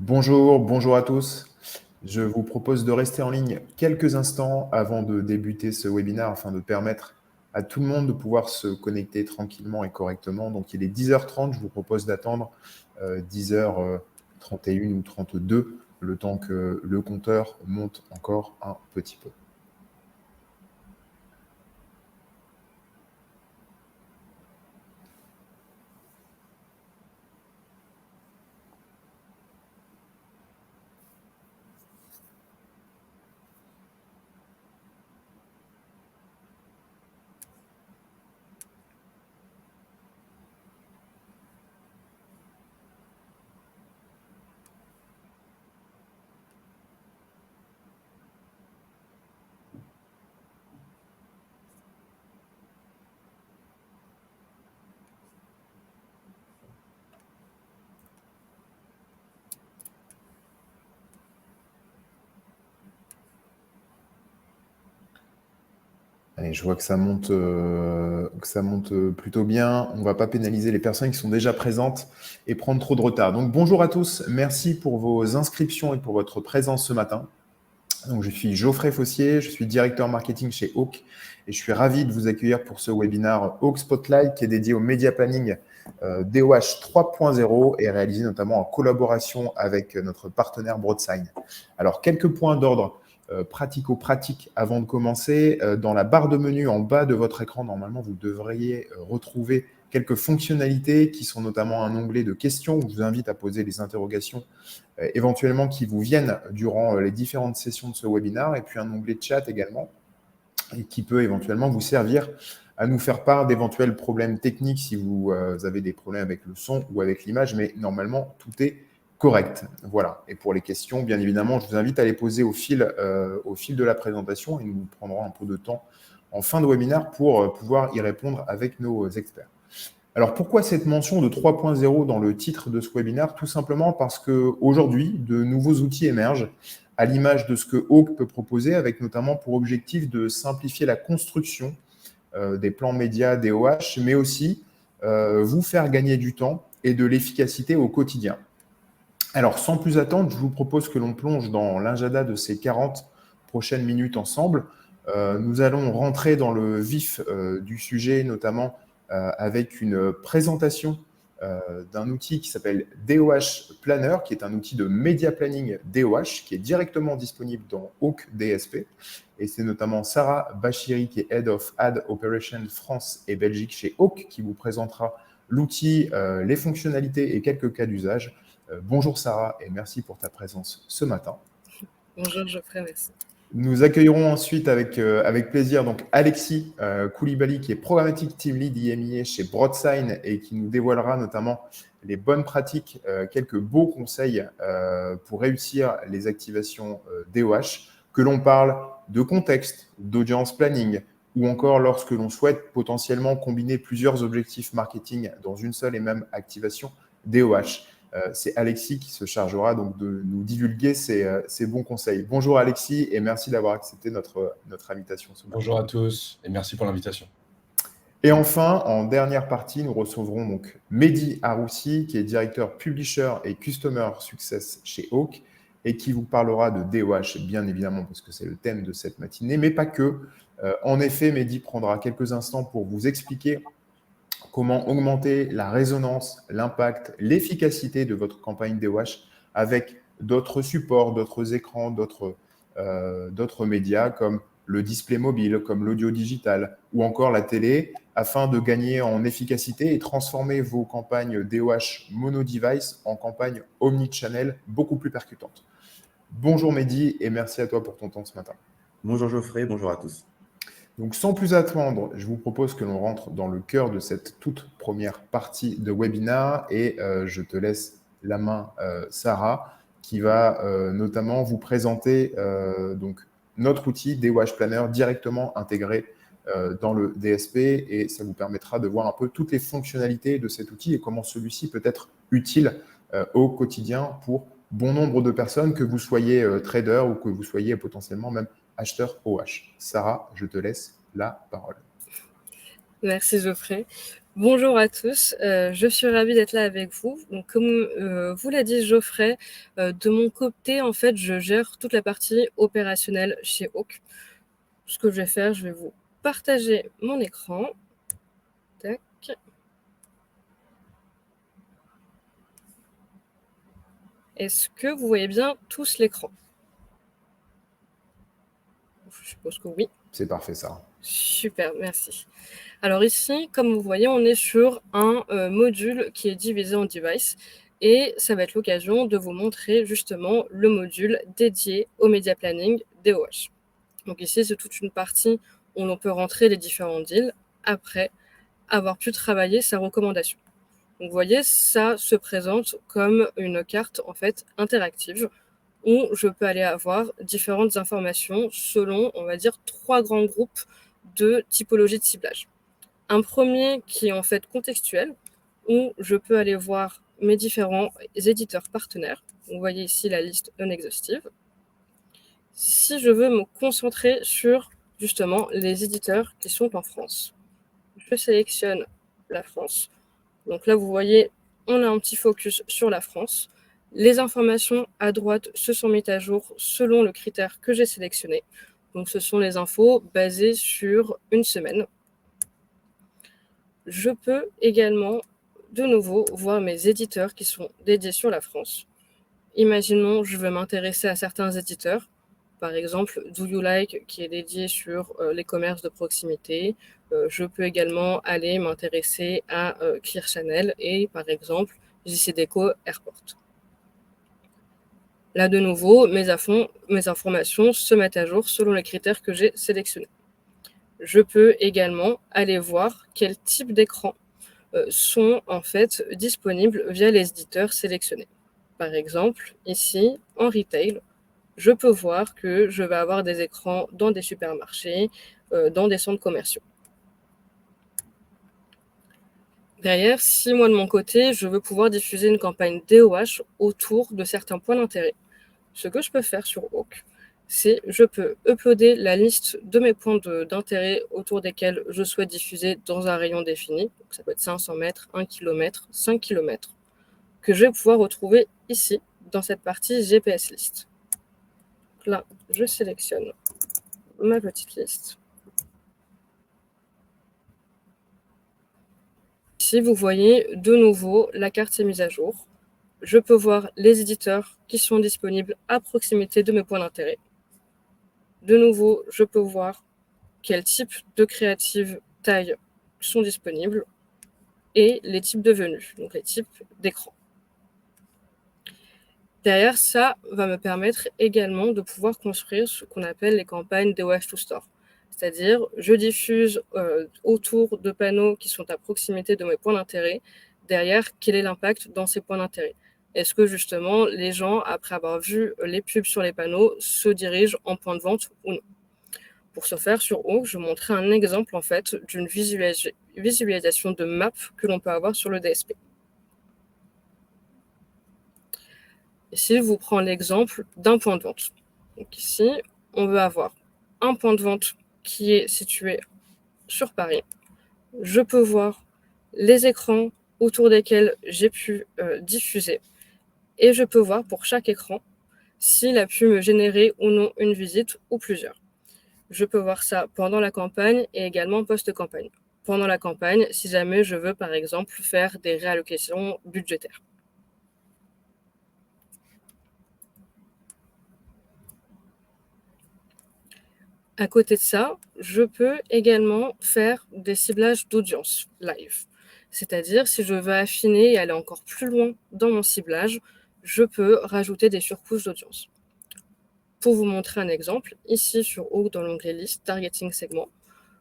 Bonjour à tous. Je vous propose de rester en ligne quelques instants avant de débuter ce webinaire afin de permettre à tout le monde de pouvoir se connecter tranquillement et correctement. Donc, il est 10h30, je vous propose d'attendre 10h31 ou 32, le temps que le compteur monte encore un petit peu. Allez, je vois que ça monte plutôt bien. On ne va pas pénaliser les personnes qui sont déjà présentes et prendre trop de retard. Donc, bonjour à tous. Merci pour vos inscriptions et pour votre présence ce matin. Donc, je suis Geoffrey Fossier, je suis directeur marketing chez Hawk et je suis ravi de vous accueillir pour ce webinaire Hawk Spotlight qui est dédié au Media Planning DOH 3.0 et réalisé notamment en collaboration avec notre partenaire Broadsign. Alors, quelques points d'ordre pratico-pratique avant de commencer. Dans la barre de menu en bas de votre écran, normalement, vous devriez retrouver quelques fonctionnalités qui sont notamment un onglet de questions où je vous invite à poser les interrogations éventuellement qui vous viennent durant les différentes sessions de ce webinaire, et puis un onglet de chat également, et qui peut éventuellement vous servir à nous faire part d'éventuels problèmes techniques si vous avez des problèmes avec le son ou avec l'image, mais normalement, tout est correct. Voilà. Et pour les questions, bien évidemment, je vous invite à les poser au fil de la présentation et nous prendrons un peu de temps en fin de webinaire pour pouvoir y répondre avec nos experts. Alors, pourquoi cette mention de 3.0 dans le titre de ce webinaire? Tout simplement parce qu'aujourd'hui, de nouveaux outils émergent à l'image de ce que Hawk peut proposer, avec notamment pour objectif de simplifier la construction des plans médias DOH, mais aussi vous faire gagner du temps et de l'efficacité au quotidien. Alors, sans plus attendre, je vous propose que l'on plonge dans l'agenda de ces 40 prochaines minutes ensemble. Nous allons rentrer dans le vif du sujet, notamment avec une présentation d'un outil qui s'appelle DOH Planner, qui est un outil de media planning DOH, qui est directement disponible dans Hawk DSP. Et c'est notamment Sarah Bachiri, qui est Head of Ad Operation France et Belgique chez Hawk, qui vous présentera l'outil, les fonctionnalités et quelques cas d'usage. Bonjour Sarah et merci pour ta présence ce matin. Bonjour Geoffrey, merci. Nous accueillerons ensuite avec plaisir donc Alexis Koulibaly qui est Programmatic Team Lead IMIA chez Broadsign et qui nous dévoilera notamment les bonnes pratiques, quelques beaux conseils pour réussir les activations DOH, que l'on parle de contexte, d'audience planning ou encore lorsque l'on souhaite potentiellement combiner plusieurs objectifs marketing dans une seule et même activation DOH. C'est Alexis qui se chargera donc de nous divulguer ces bons conseils. Bonjour Alexis et merci d'avoir accepté notre invitation. Bonjour à tous et merci pour l'invitation. Et enfin, en dernière partie, nous recevrons donc Mehdi Haroussi, qui est directeur Publisher et Customer Success chez Hawk et qui vous parlera de DOH, bien évidemment, parce que c'est le thème de cette matinée, mais pas que. En effet, Mehdi prendra quelques instants pour vous expliquer comment augmenter la résonance, l'impact, l'efficacité de votre campagne DOH avec d'autres supports, d'autres écrans, d'autres médias comme le display mobile, comme l'audio digital ou encore la télé, afin de gagner en efficacité et transformer vos campagnes DOH mono-device en campagnes omnichannel beaucoup plus percutantes. Bonjour Mehdi et merci à toi pour ton temps ce matin. Bonjour Geoffrey, bonjour à tous. Donc, sans plus attendre, je vous propose que l'on rentre dans le cœur de cette toute première partie de webinaire et je te laisse la main, Sarah, qui va notamment vous présenter donc notre outil DOH Planner directement intégré dans le DSP et ça vous permettra de voir un peu toutes les fonctionnalités de cet outil et comment celui-ci peut être utile au quotidien pour bon nombre de personnes, que vous soyez trader ou que vous soyez potentiellement même acheteur OH. Sarah, je te laisse la parole. Merci Geoffrey. Bonjour à tous, je suis ravie d'être là avec vous. Donc, comme vous l'a dit Geoffrey, de mon côté, en fait, je gère toute la partie opérationnelle chez Hawk. Ce que je vais faire, je vais vous partager mon écran. Tac. Est-ce que vous voyez bien tous l'écran? Je suppose que oui. C'est parfait ça. Super, merci. Alors ici, comme vous voyez, on est sur un module qui est divisé en devices et ça va être l'occasion de vous montrer justement le module dédié au media planning DOH. Donc ici, c'est toute une partie où l'on peut rentrer les différents deals après avoir pu travailler sa recommandation. Donc vous voyez, ça se présente comme une carte en fait interactive où je peux aller avoir différentes informations selon, on va dire, 3 grands groupes de typologie de ciblage. Un premier qui est en fait contextuel, où je peux aller voir mes différents éditeurs partenaires. Vous voyez ici la liste non exhaustive. Si je veux me concentrer sur justement les éditeurs qui sont en France, je sélectionne la France. Donc là, vous voyez, on a un petit focus sur la France. Les informations à droite se sont mises à jour selon le critère que j'ai sélectionné. Donc ce sont les infos basées sur une semaine. Je peux également de nouveau voir mes éditeurs qui sont dédiés sur la France. Imaginons, je veux m'intéresser à certains éditeurs. Par exemple, Do You Like qui est dédié sur les commerces de proximité. Je peux également aller m'intéresser à Clear Channel et par exemple JC Deco Airport. Là de nouveau, mes informations se mettent à jour selon les critères que j'ai sélectionnés. Je peux également aller voir quel type d'écran sont en fait disponibles via les éditeurs sélectionnés. Par exemple, ici, en retail, je peux voir que je vais avoir des écrans dans des supermarchés, dans des centres commerciaux. Derrière, si moi de mon côté, je veux pouvoir diffuser une campagne DOH autour de certains points d'intérêt, ce que je peux faire sur Hawk, c'est je peux uploader la liste de mes points d'intérêt autour desquels je souhaite diffuser dans un rayon défini. Donc ça peut être 500 mètres, 1 km, 5 km, que je vais pouvoir retrouver ici, dans cette partie GPS list. Donc là, je sélectionne ma petite liste. Ici, vous voyez de nouveau la carte s'est mise à jour. Je peux voir les éditeurs qui sont disponibles à proximité de mes points d'intérêt. De nouveau, je peux voir quels types de créatives tailles sont disponibles et les types de venues, donc les types d'écran. Derrière, ça va me permettre également de pouvoir construire ce qu'on appelle les campagnes DOH to Store. C'est-à-dire, je diffuse autour de panneaux qui sont à proximité de mes points d'intérêt. Derrière, quel est l'impact dans ces points d'intérêt? Est-ce que justement, les gens, après avoir vu les pubs sur les panneaux, se dirigent en point de vente ou non? Pour ce faire, sur Hawk, je vais montrer un exemple en fait d'une visualisation de map que l'on peut avoir sur le DSP. Ici, je vous prends l'exemple d'un point de vente. Donc ici, on veut avoir un point de vente qui est situé sur Paris. Je peux voir les écrans autour desquels j'ai pu diffuser. Et je peux voir pour chaque écran s'il a pu me générer ou non une visite ou plusieurs. Je peux voir ça pendant la campagne et également post-campagne. Pendant la campagne, si jamais je veux par exemple faire des réallocations budgétaires. À côté de ça, je peux également faire des ciblages d'audience live. C'est-à-dire, si je veux affiner et aller encore plus loin dans mon ciblage, je peux rajouter des surcouches d'audience. Pour vous montrer un exemple, ici sur Hawk dans l'onglet liste, targeting segment,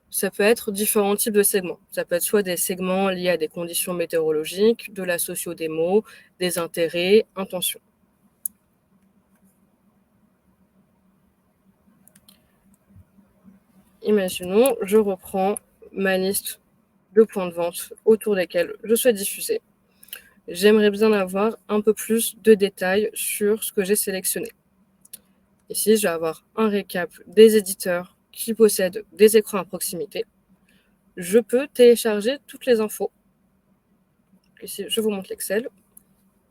ça peut être différents types de segments. Ça peut être soit des segments liés à des conditions météorologiques, de la socio-démo, des intérêts, intentions. Imaginons, je reprends ma liste de points de vente autour desquels je souhaite diffuser. J'aimerais bien avoir un peu plus de détails sur ce que j'ai sélectionné. Ici, je vais avoir un récap des éditeurs qui possèdent des écrans à proximité. Je peux télécharger toutes les infos Ici, je vous montre l'Excel.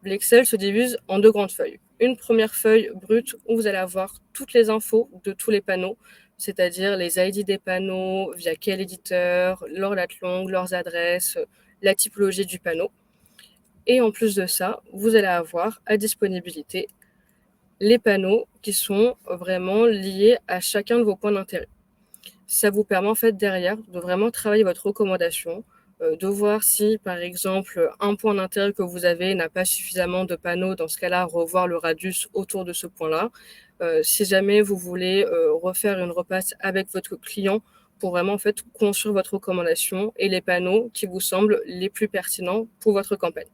L'Excel se divise en 2 grandes feuilles. Une première feuille brute où vous allez avoir toutes les infos de tous les panneaux, c'est-à-dire les ID des panneaux, via quel éditeur, leur date longue, leurs adresses, la typologie du panneau. Et en plus de ça, vous allez avoir à disponibilité les panneaux qui sont vraiment liés à chacun de vos points d'intérêt. Ça vous permet en fait derrière de vraiment travailler votre recommandation, de voir si par exemple un point d'intérêt que vous avez n'a pas suffisamment de panneaux, dans ce cas-là revoir le radius autour de ce point-là. Si jamais vous voulez refaire une repasse avec votre client pour vraiment en fait construire votre recommandation et les panneaux qui vous semblent les plus pertinents pour votre campagne.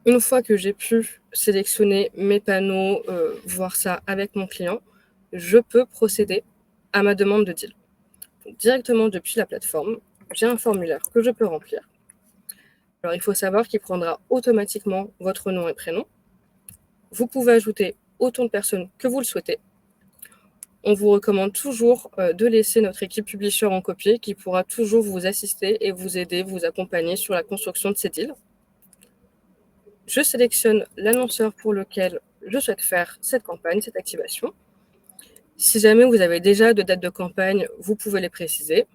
Une fois que j'ai pu sélectionner mes panneaux, voir ça avec mon client, je peux procéder à ma demande de deal. Donc, directement depuis la plateforme, j'ai un formulaire que je peux remplir. Alors, il faut savoir qu'il prendra automatiquement votre nom et prénom. Vous pouvez ajouter autant de personnes que vous le souhaitez. On vous recommande toujours de laisser notre équipe publisher en copie qui pourra toujours vous assister et vous aider, vous accompagner sur la construction de ces deals. Je sélectionne l'annonceur pour lequel je souhaite faire cette campagne, cette activation. Si jamais vous avez déjà de dates de campagne, vous pouvez les préciser.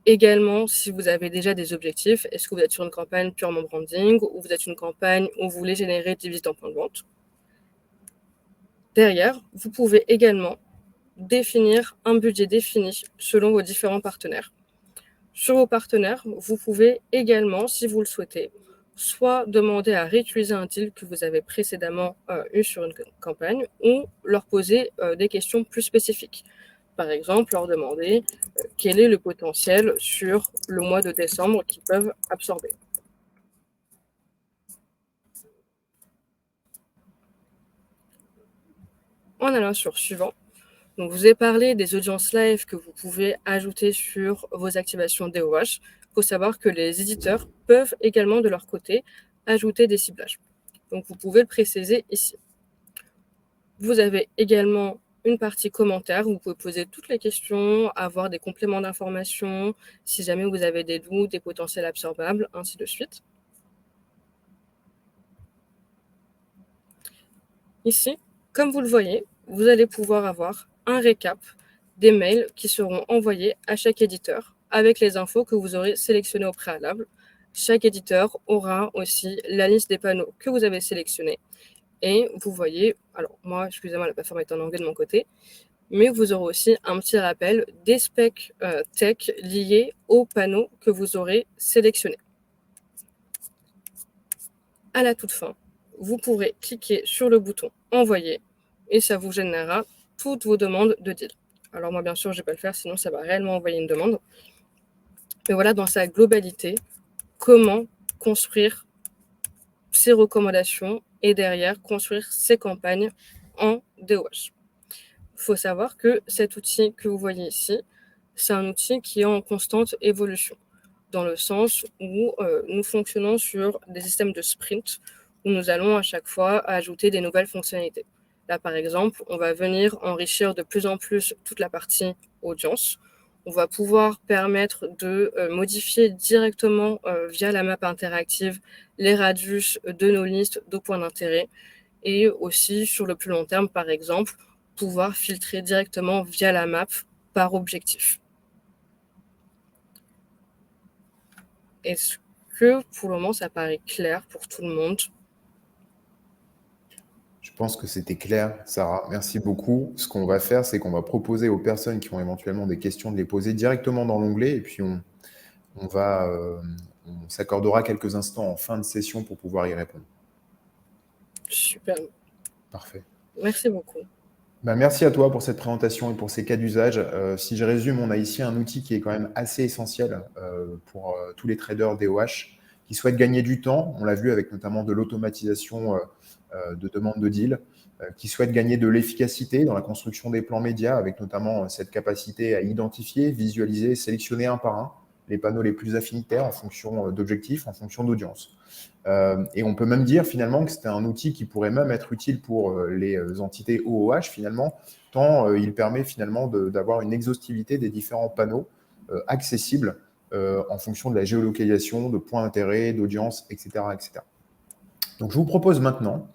Également, si vous avez déjà des objectifs, est-ce que vous êtes sur une campagne purement branding ou vous êtes une campagne où vous voulez générer des visites en point de vente. Derrière, vous pouvez également définir un budget défini selon vos différents partenaires. Sur vos partenaires, vous pouvez également, si vous le souhaitez, soit demander à réutiliser un deal que vous avez précédemment eu sur une campagne ou leur poser des questions plus spécifiques. Par exemple, leur demander quel est le potentiel sur le mois de décembre qu'ils peuvent absorber. En allant sur suivant, donc, je vous ai parlé des audiences live que vous pouvez ajouter sur vos activations DOH. Il faut savoir que les éditeurs peuvent également, de leur côté, ajouter des ciblages. Donc, vous pouvez le préciser ici. Vous avez également une partie commentaires où vous pouvez poser toutes les questions, avoir des compléments d'informations, si jamais vous avez des doutes, des potentiels absorbables, ainsi de suite. Ici, comme vous le voyez, vous allez pouvoir avoir un récap des mails qui seront envoyés à chaque éditeur avec les infos que vous aurez sélectionnées au préalable. Chaque éditeur aura aussi la liste des panneaux que vous avez sélectionnés. Et vous voyez, alors moi, excusez-moi, la plateforme est en anglais de mon côté, mais vous aurez aussi un petit rappel des specs tech liés aux panneaux que vous aurez sélectionnés. À la toute fin, vous pourrez cliquer sur le bouton « Envoyer » et ça vous générera toutes vos demandes de deal. Alors moi, bien sûr, je ne vais pas le faire, sinon ça va réellement envoyer une demande. Mais voilà, dans sa globalité, comment construire ses recommandations et derrière construire ses campagnes en DOH. Il faut savoir que cet outil que vous voyez ici, c'est un outil qui est en constante évolution, dans le sens où nous fonctionnons sur des systèmes de sprint, où nous allons à chaque fois ajouter des nouvelles fonctionnalités. Là, par exemple, on va venir enrichir de plus en plus toute la partie audience. On va pouvoir permettre de modifier directement via la map interactive les radius de nos listes de points d'intérêt et aussi sur le plus long terme, par exemple, pouvoir filtrer directement via la map par objectif. Est-ce que pour le moment ça paraît clair pour tout le monde ? Je pense que c'était clair, Sarah. Merci beaucoup. Ce qu'on va faire, c'est qu'on va proposer aux personnes qui ont éventuellement des questions de les poser directement dans l'onglet et puis on s'accordera quelques instants en fin de session pour pouvoir y répondre. Super. Parfait. Merci beaucoup. Merci à toi pour cette présentation et pour ces cas d'usage. Si je résume, on a ici un outil qui est quand même assez essentiel pour tous les traders DOH qui souhaitent gagner du temps. On l'a vu avec notamment de l'automatisation de demande de deal, qui souhaitent gagner de l'efficacité dans la construction des plans médias avec notamment cette capacité à identifier, visualiser, sélectionner un par un les panneaux les plus affinitaires en fonction d'objectifs, en fonction d'audience. Et on peut même dire finalement que c'était un outil qui pourrait même être utile pour les entités OOH finalement, tant il permet finalement d'avoir une exhaustivité des différents panneaux accessible en fonction de la géolocalisation, de points d'intérêt, d'audience, etc., etc. Donc, je vous propose maintenant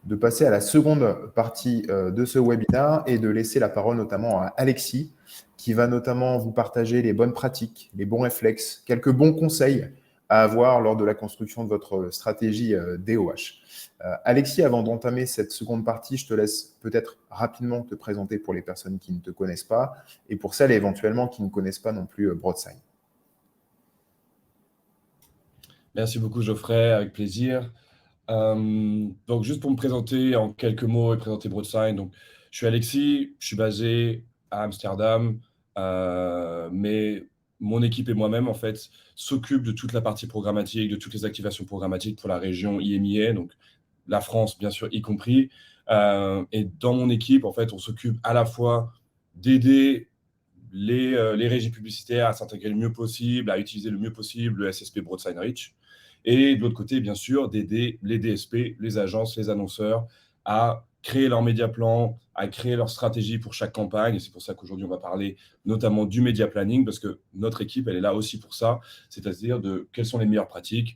de passer à la seconde partie de ce webinaire et de laisser la parole notamment à Alexis, qui va notamment vous partager les bonnes pratiques, les bons réflexes, quelques bons conseils à avoir lors de la construction de votre stratégie DOH. Alexis, avant d'entamer cette seconde partie, je te laisse peut-être rapidement te présenter pour les personnes qui ne te connaissent pas et pour celles éventuellement qui ne connaissent pas non plus Broadsign. Merci beaucoup Geoffrey, avec plaisir. Donc juste pour me présenter en quelques mots et présenter Broadsign, donc je suis Alexis, je suis basé à Amsterdam, mais mon équipe et moi-même en fait s'occupent de toute la partie programmatique, de toutes les activations programmatiques pour la région IMIA, donc la France bien sûr y compris. Et dans mon équipe en fait on s'occupe à la fois d'aider les régies publicitaires à s'intégrer le mieux possible, à utiliser le mieux possible le SSP Broadsign Reach. Et de l'autre côté, bien sûr, d'aider les DSP, les agences, les annonceurs à créer leur média plan, à créer leur stratégie pour chaque campagne. Et c'est pour ça qu'aujourd'hui, on va parler notamment du média planning, parce que notre équipe, elle est là aussi pour ça, c'est-à-dire de quelles sont les meilleures pratiques,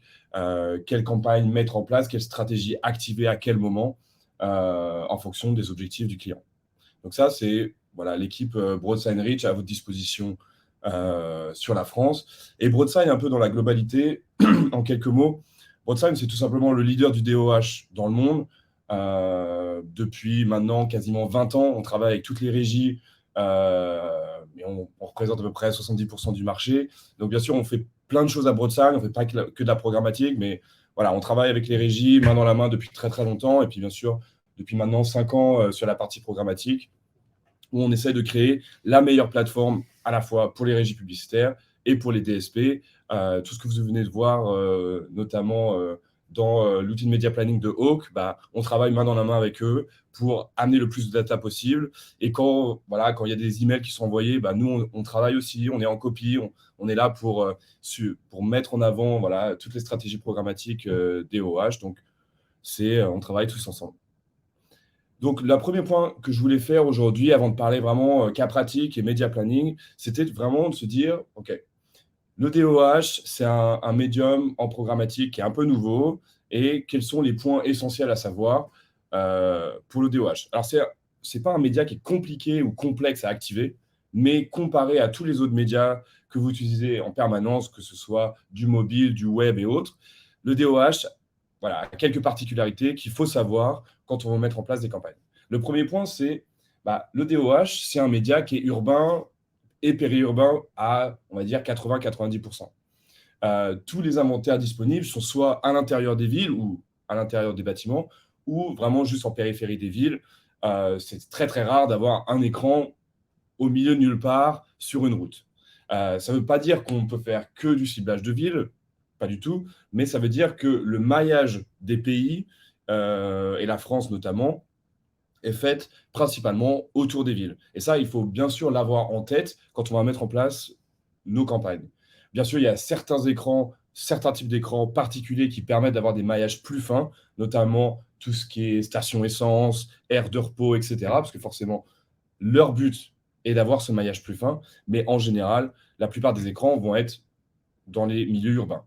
quelles campagnes mettre en place, quelle stratégie activer à quel moment, en fonction des objectifs du client. Donc ça, c'est voilà, l'équipe Broadsign Reach à votre disposition sur la France. Et Broadsign, un peu dans la globalité, en quelques mots, Broadsign, c'est tout simplement le leader du DOH dans le monde. Depuis maintenant quasiment 20 ans, on travaille avec toutes les régies et on représente à peu près 70% du marché. Donc bien sûr, on fait plein de choses à Broadsign, on ne fait pas que de la programmatique, mais voilà, on travaille avec les régies main dans la main depuis très très longtemps. Et puis bien sûr, depuis maintenant 5 ans sur la partie programmatique, où on essaie de créer la meilleure plateforme à la fois pour les régies publicitaires et pour les DSP. Tout ce que vous venez de voir, notamment dans l'outil de média planning de Hawk, on travaille main dans la main avec eux pour amener le plus de data possible. Et quand il y a des emails qui sont envoyés, nous, on travaille aussi, on est en copie, on est là pour mettre en avant toutes les stratégies programmatiques DOH. Donc, on travaille tous ensemble. Donc, le premier point que je voulais faire aujourd'hui, avant de parler vraiment cas pratique et média planning, c'était vraiment de se dire, OK, le DOH, c'est un médium en programmatique qui est un peu nouveau et quels sont les points essentiels à savoir pour le DOH. Alors, ce n'est pas un média qui est compliqué ou complexe à activer, mais comparé à tous les autres médias que vous utilisez en permanence, que ce soit du mobile, du web et autres, le DOH a quelques particularités qu'il faut savoir quand on veut mettre en place des campagnes. Le premier point, c'est le DOH, c'est un média qui est urbain et périurbain à, on va dire, 80-90%. Tous les inventaires disponibles sont soit à l'intérieur des villes ou à l'intérieur des bâtiments ou vraiment juste en périphérie des villes. C'est très, très rare d'avoir un écran au milieu de nulle part sur une route. Ça ne veut pas dire qu'on peut faire que du ciblage de ville, pas du tout, mais ça veut dire que le maillage des pays, et la France notamment, est faite principalement autour des villes. Et ça, il faut bien sûr l'avoir en tête quand on va mettre en place nos campagnes. Bien sûr, il y a certains types d'écrans particuliers qui permettent d'avoir des maillages plus fins, notamment tout ce qui est station essence, aire de repos, etc. Parce que forcément, leur but est d'avoir ce maillage plus fin. Mais en général, la plupart des écrans vont être dans les milieux urbains.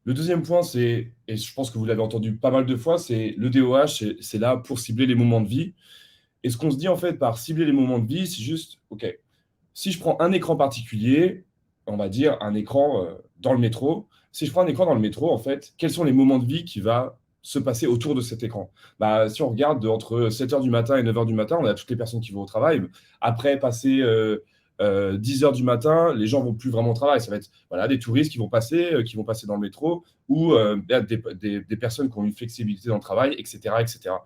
Le deuxième point, et je pense que vous l'avez entendu pas mal de fois, c'est le DOH, c'est là pour cibler les moments de vie. Et ce qu'on se dit en fait par cibler les moments de vie, c'est juste, OK, si je prends un écran particulier, on va dire un écran dans le métro, si je prends un écran dans le métro, en fait, quels sont les moments de vie qui va se passer autour de cet écran? Si on regarde entre 7h du matin et 9h du matin, on a toutes les personnes qui vont au travail. Après, passer 10h du matin, les gens ne vont plus vraiment au travail. Ça va être des touristes qui vont passer dans le métro ou des personnes qui ont une flexibilité dans le travail, etc. etc.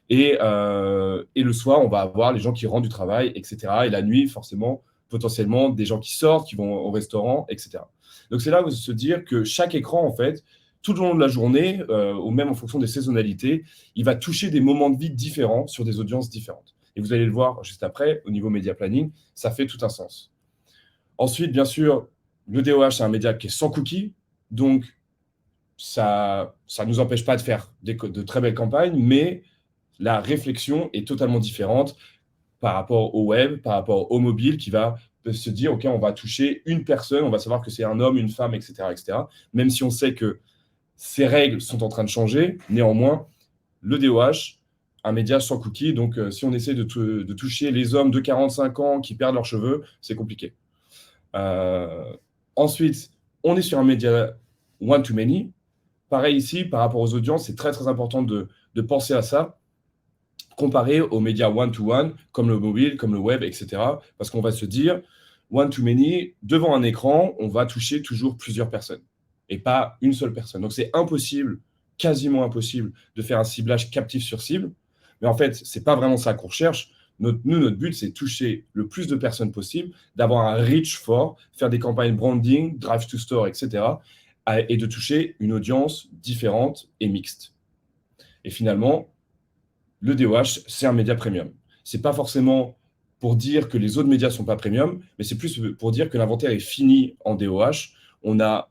Et le soir, on va avoir les gens qui rentrent du travail, etc. Et la nuit, forcément, potentiellement, des gens qui sortent, qui vont au restaurant, etc. Donc, c'est là où se dire que chaque écran, en fait, tout au long de la journée, ou même en fonction des saisonnalités, il va toucher des moments de vie différents sur des audiences différentes. Et vous allez le voir juste après, au niveau média planning, ça fait tout un sens. Ensuite, bien sûr, le DOH, c'est un média qui est sans cookies, donc ça ne nous empêche pas de faire de très belles campagnes, mais la réflexion est totalement différente par rapport au web, par rapport au mobile, qui va peut se dire, OK, on va toucher une personne, on va savoir que c'est un homme, une femme, etc., etc. Même si on sait que ces règles sont en train de changer, néanmoins, le DOH, un média sans cookies, donc si on essaie de toucher les hommes de 45 ans qui perdent leurs cheveux, c'est compliqué. Ensuite, on est sur un média one-to-many. Pareil ici, par rapport aux audiences, c'est très très important de penser à ça, comparé aux médias one-to-one, comme le mobile, comme le web, etc. Parce qu'on va se dire, one-to-many, devant un écran, on va toucher toujours plusieurs personnes et pas une seule personne. Donc c'est impossible, quasiment impossible, de faire un ciblage captif sur cible. Mais en fait, ce n'est pas vraiment ça qu'on recherche. Notre but, c'est toucher le plus de personnes possible, d'avoir un reach fort, faire des campagnes branding, drive to store, etc. Et de toucher une audience différente et mixte. Et finalement, le DOH, c'est un média premium. Ce n'est pas forcément pour dire que les autres médias ne sont pas premium, mais c'est plus pour dire que l'inventaire est fini en DOH. On a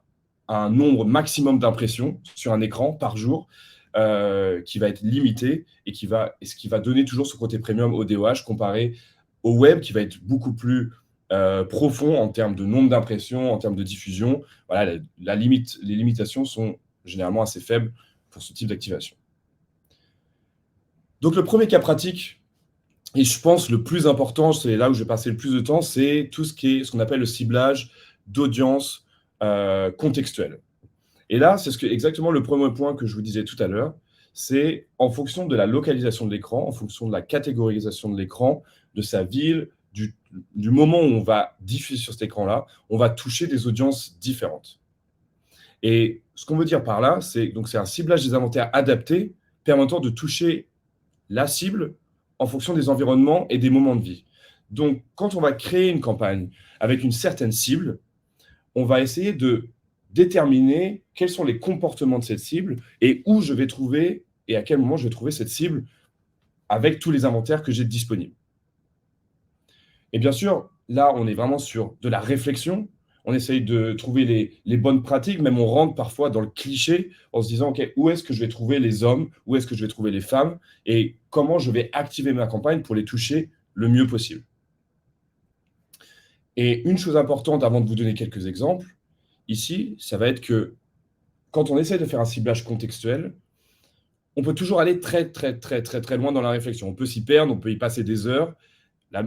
un nombre maximum d'impressions sur un écran par jour qui va être limité et ce qui va donner toujours ce côté premium au DOH comparé au web qui va être beaucoup plus profond en termes de nombre d'impressions, en termes de diffusion. Voilà, les limitations sont généralement assez faibles pour ce type d'activation. Donc, le premier cas pratique, et je pense le plus important, c'est là où je vais passer le plus de temps, c'est tout ce qu'on appelle le ciblage d'audience contextuelle. Et là, c'est exactement le premier point que je vous disais tout à l'heure, c'est en fonction de la localisation de l'écran, en fonction de la catégorisation de l'écran, de sa ville, du moment où on va diffuser sur cet écran-là, on va toucher des audiences différentes. Et ce qu'on veut dire par là, c'est un ciblage des inventaires adaptés permettant de toucher la cible en fonction des environnements et des moments de vie. Donc, quand on va créer une campagne avec une certaine cible, on va essayer de déterminer quels sont les comportements de cette cible et où je vais trouver et à quel moment je vais trouver cette cible avec tous les inventaires que j'ai disponibles. Et bien sûr, là, on est vraiment sur de la réflexion. On essaye de trouver les bonnes pratiques, même on rentre parfois dans le cliché en se disant, OK, où est-ce que je vais trouver les hommes, où est-ce que je vais trouver les femmes et comment je vais activer ma campagne pour les toucher le mieux possible. Et une chose importante avant de vous donner quelques exemples, ici, ça va être que quand on essaie de faire un ciblage contextuel, on peut toujours aller très, très, très, très, très loin dans la réflexion. On peut s'y perdre, on peut y passer des heures.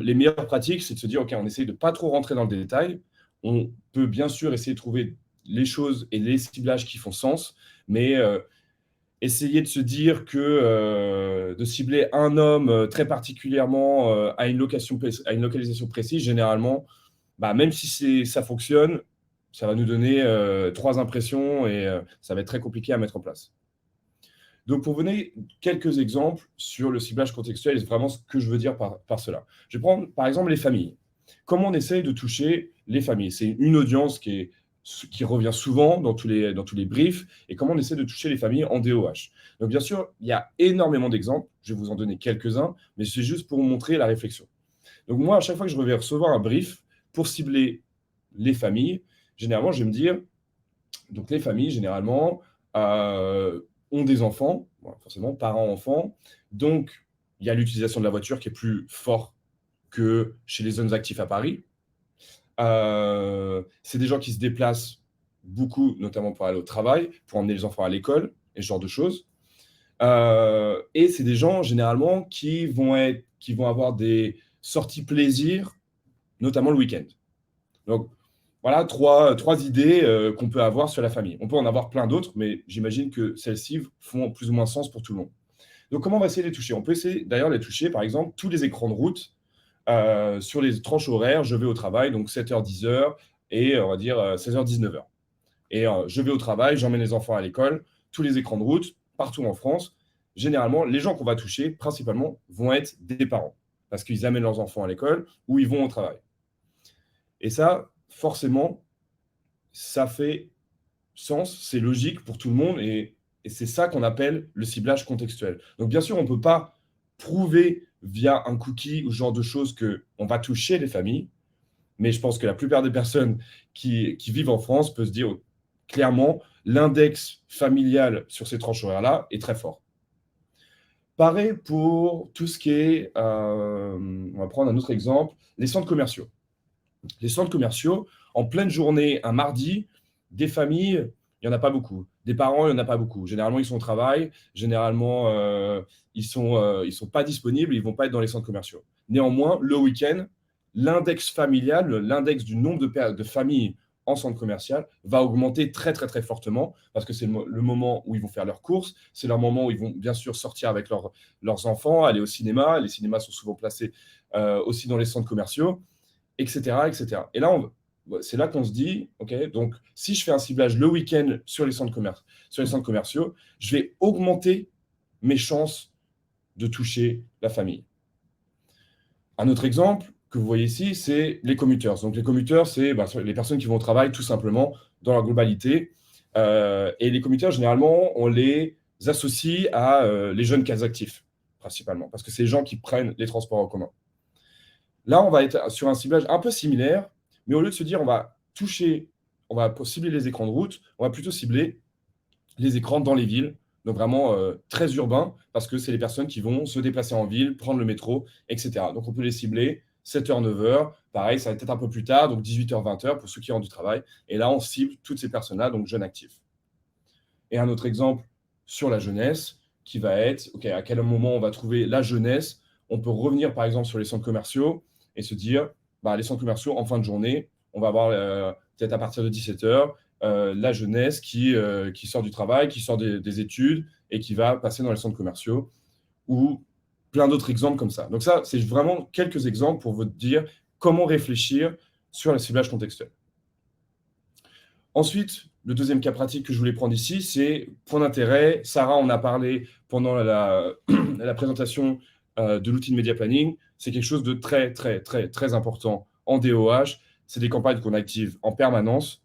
Les meilleures pratiques, c'est de se dire, OK, on essaie de ne pas trop rentrer dans le détail. On peut bien sûr essayer de trouver les choses et les ciblages qui font sens, mais essayer de se dire que de cibler un homme très particulièrement à une localisation précise, généralement, même si ça fonctionne, ça va nous donner 3 impressions et ça va être très compliqué à mettre en place. Donc, pour vous donner quelques exemples sur le ciblage contextuel, c'est vraiment ce que je veux dire par cela. Je vais prendre par exemple les familles. Comment on essaye de toucher les familles? C'est une audience qui revient souvent dans tous les briefs. Et comment on essaie de toucher les familles en DOH? Donc, bien sûr, il y a énormément d'exemples. Je vais vous en donner quelques-uns, mais c'est juste pour vous montrer la réflexion. Donc, moi, à chaque fois que je vais recevoir un brief pour cibler les familles, généralement, je vais me dire, donc les familles, généralement, ont des enfants, forcément, parents-enfants. Donc, il y a l'utilisation de la voiture qui est plus forte que chez les jeunes actifs à Paris. C'est des gens qui se déplacent beaucoup, notamment pour aller au travail, pour emmener les enfants à l'école, et ce genre de choses. Et c'est des gens, généralement, qui vont avoir des sorties plaisir, notamment le week-end. Donc, voilà 3 idées qu'on peut avoir sur la famille. On peut en avoir plein d'autres, mais j'imagine que celles-ci font plus ou moins sens pour tout le monde. Donc, comment on va essayer de les toucher? On peut essayer d'ailleurs de les toucher, par exemple, tous les écrans de route sur les tranches horaires. Je vais au travail, donc 7h, 10h, et on va dire 16h, 19h. Et je vais au travail, j'emmène les enfants à l'école, tous les écrans de route, partout en France. Généralement, les gens qu'on va toucher, principalement, vont être des parents, parce qu'ils amènent leurs enfants à l'école ou ils vont au travail. Et ça, forcément, ça fait sens, c'est logique pour tout le monde et c'est ça qu'on appelle le ciblage contextuel. Donc, bien sûr, on ne peut pas prouver via un cookie ou ce genre de choses qu'on va toucher les familles, mais je pense que la plupart des personnes qui vivent en France peuvent se dire clairement, l'index familial sur ces tranches horaires-là est très fort. Pareil pour tout ce qui est, on va prendre un autre exemple, les centres commerciaux. Les centres commerciaux, en pleine journée, un mardi, des familles, il n'y en a pas beaucoup. Des parents, il n'y en a pas beaucoup. Généralement, ils sont au travail. Généralement, ils sont pas disponibles. Ils ne vont pas être dans les centres commerciaux. Néanmoins, le week-end, l'index familial, l'index du nombre de familles en centre commercial va augmenter très, très, très fortement parce que c'est le moment où ils vont faire leurs courses. C'est le moment où ils vont bien sûr sortir avec leurs enfants, aller au cinéma. Les cinémas sont souvent placés aussi dans les centres commerciaux, etc., etc. Et là, c'est là qu'on se dit, OK, donc si je fais un ciblage le week-end sur les centres commerciaux, je vais augmenter mes chances de toucher la famille. Un autre exemple que vous voyez ici, c'est les commuteurs. Donc les commuteurs, c'est les personnes qui vont au travail tout simplement dans leur globalité. Et les commuteurs, généralement, on les associe à les jeunes cas actifs, principalement, parce que c'est les gens qui prennent les transports en commun. Là, on va être sur un ciblage un peu similaire, mais au lieu de se dire on va cibler les écrans de route, on va plutôt cibler les écrans dans les villes, donc vraiment très urbains, parce que c'est les personnes qui vont se déplacer en ville, prendre le métro, etc. Donc on peut les cibler 7h, 9h, pareil, ça va être un peu plus tard, donc 18h, 20h pour ceux qui rentrent du travail. Et là, on cible toutes ces personnes-là, donc jeunes actifs. Et un autre exemple sur la jeunesse, qui va être, OK, à quel moment on va trouver la jeunesse? On peut revenir par exemple sur les centres commerciaux et se dire, les centres commerciaux, en fin de journée, on va avoir peut-être à partir de 17h, la jeunesse qui sort du travail, qui sort des études et qui va passer dans les centres commerciaux, ou plein d'autres exemples comme ça. Donc ça, c'est vraiment quelques exemples pour vous dire comment réfléchir sur le ciblage contextuel. Ensuite, le deuxième cas pratique que je voulais prendre ici, c'est point d'intérêt. Sarah en a parlé pendant la présentation de l'outil de media planning. C'est quelque chose de très, très, très, très important en DOH. C'est des campagnes qu'on active en permanence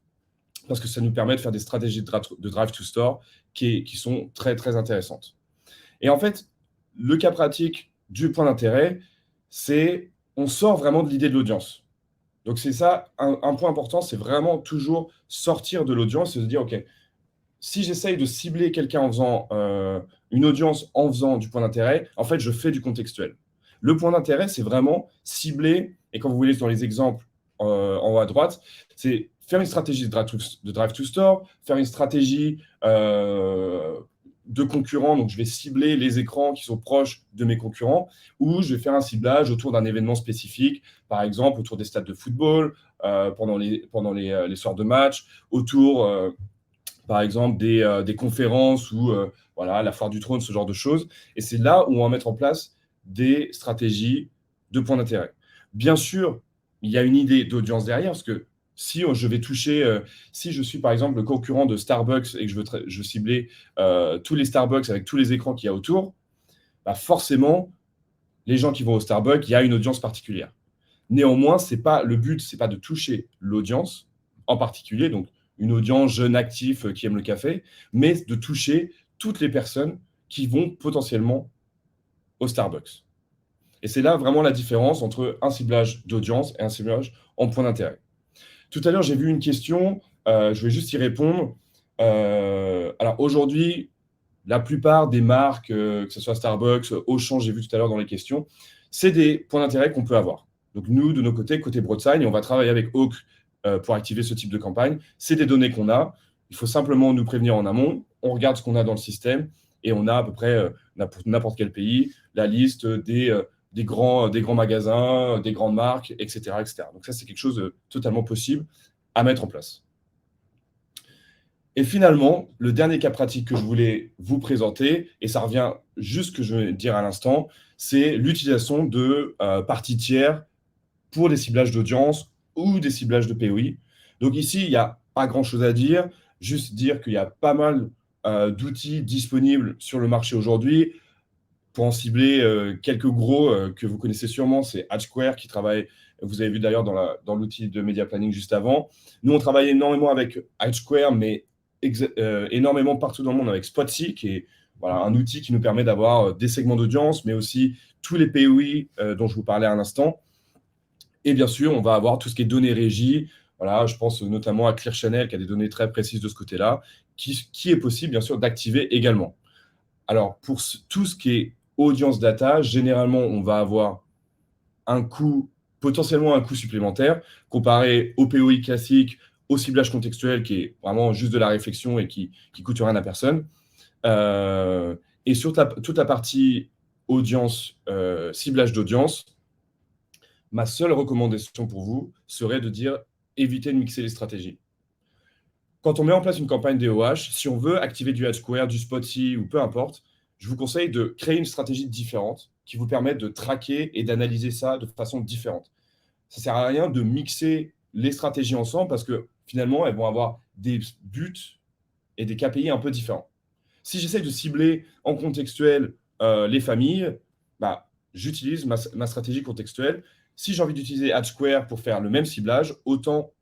parce que ça nous permet de faire des stratégies de drive to store qui sont très, très intéressantes. Et en fait, le cas pratique du point d'intérêt, c'est on sort vraiment de l'idée de l'audience. Donc, c'est ça, un point important, c'est vraiment toujours sortir de l'audience et se dire, OK, si j'essaye de cibler quelqu'un en faisant une audience en faisant du point d'intérêt, en fait, je fais du contextuel. Le point d'intérêt, c'est vraiment cibler, et quand vous voyez dans les exemples en haut à droite, c'est faire une stratégie de drive to store, faire une stratégie de concurrents, donc je vais cibler les écrans qui sont proches de mes concurrents, ou je vais faire un ciblage autour d'un événement spécifique, par exemple autour des stades de football, pendant les soirs de match, autour, par exemple, des conférences ou la foire du trône, ce genre de choses. Et c'est là où on va mettre en place des stratégies de points d'intérêt. Bien sûr, il y a une idée d'audience derrière, parce que si je vais toucher, si je suis par exemple le concurrent de Starbucks et que je veux cibler tous les Starbucks avec tous les écrans qu'il y a autour, forcément, les gens qui vont au Starbucks, il y a une audience particulière. Néanmoins, le but, c'est pas de toucher l'audience en particulier, donc une audience jeune actif qui aime le café, mais de toucher toutes les personnes qui vont potentiellement au Starbucks. Et c'est là vraiment la différence entre un ciblage d'audience et un ciblage en point d'intérêt. Tout à l'heure, j'ai vu une question, je vais juste y répondre. Alors aujourd'hui, la plupart des marques, que ce soit Starbucks, Auchan, j'ai vu tout à l'heure dans les questions, c'est des points d'intérêt qu'on peut avoir. Donc nous, de nos côtés, côté Broadsign, et on va travailler avec Hawk pour activer ce type de campagne. C'est des données qu'on a. Il faut simplement nous prévenir en amont. On regarde ce qu'on a dans le système et on a à peu près, pour n'importe quel pays, la liste des grands magasins, des grandes marques, etc., etc. Donc ça, c'est quelque chose de totalement possible à mettre en place. Et finalement, le dernier cas pratique que je voulais vous présenter, et ça revient juste ce que je vais dire à l'instant, c'est l'utilisation de parties tiers pour des ciblages d'audience ou des ciblages de POI. Donc ici, il n'y a pas grand-chose à dire, juste dire qu'il y a pas mal d'outils disponibles sur le marché aujourd'hui. Pour en cibler quelques gros que vous connaissez sûrement, c'est AdSquare qui travaille, vous avez vu d'ailleurs dans l'outil de Media Planning juste avant. Nous, on travaille énormément avec AdSquare, mais énormément partout dans le monde avec Spotsy, qui est un outil qui nous permet d'avoir des segments d'audience, mais aussi tous les POI dont je vous parlais à l'instant. Et bien sûr, on va avoir tout ce qui est données régie. Je pense notamment à Clear Channel, qui a des données très précises de ce côté-là, qui est possible, bien sûr, d'activer également. Alors, pour tout ce qui est audience data, généralement, on va avoir un coût potentiellement un coût supplémentaire comparé au POI classique, au ciblage contextuel qui est vraiment juste de la réflexion et qui coûte rien à personne. Et sur toute la partie audience, ciblage d'audience, ma seule recommandation pour vous serait de dire évitez de mixer les stratégies. Quand on met en place une campagne DOH, si on veut activer du AdSquare, du Spotify ou peu importe, je vous conseille de créer une stratégie différente qui vous permette de traquer et d'analyser ça de façon différente. Ça ne sert à rien de mixer les stratégies ensemble parce que finalement, elles vont avoir des buts et des KPI un peu différents. Si j'essaie de cibler en contextuel les familles, j'utilise ma stratégie contextuelle. Si j'ai envie d'utiliser AdSquare pour faire le même ciblage, autant